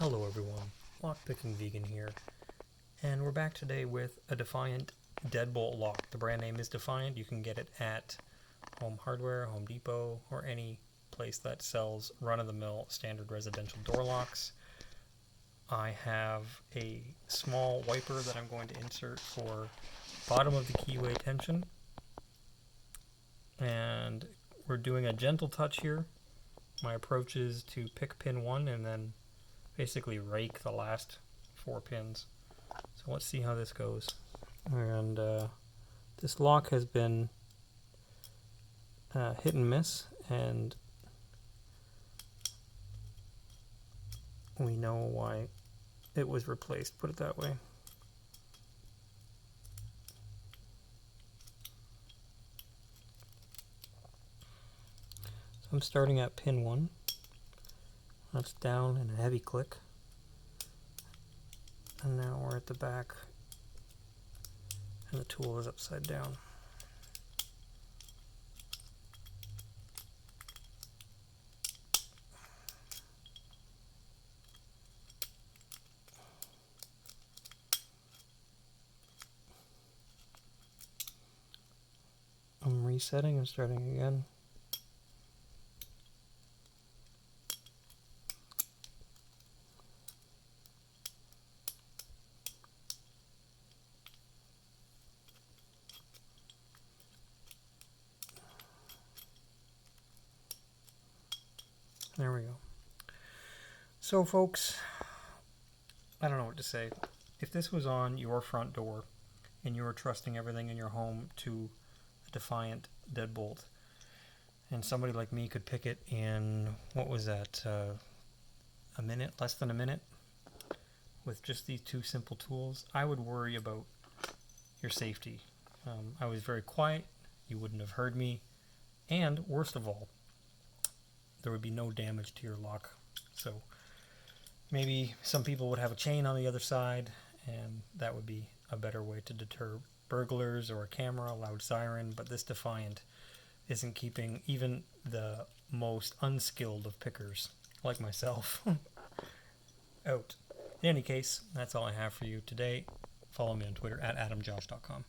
Hello everyone, Lockpicking Vegan here, and we're back today with a Defiant deadbolt lock. The brand name is Defiant. You can get it at Home Hardware, Home Depot, or any place that sells run-of-the-mill standard residential door locks. I have a small wiper that I'm going to insert for bottom of the keyway tension, and we're doing a gentle touch here. My approach is to pick pin 1 and then basically rake the last 4 pins. So let's see how this goes. And this lock has been hit and miss, and we know why it was replaced, put it that way. So I'm starting at pin 1. That's down and a heavy click. And now we're at the back and the tool is upside down. I'm resetting and starting again. There we go. So folks, I don't know what to say. If this was on your front door and you were trusting everything in your home to a Defiant deadbolt, and somebody like me could pick it in, what was that, a minute, less than a minute, with just these 2 simple tools, I would worry about your safety. I was very quiet, you wouldn't have heard me, and worst of all, there would be no damage to your lock. So maybe some people would have a chain on the other side, and that would be a better way to deter burglars or a camera, a loud siren, but this Defiant isn't keeping even the most unskilled of pickers, like myself, out. In any case, that's all I have for you today. Follow me on Twitter at adamjosh.com.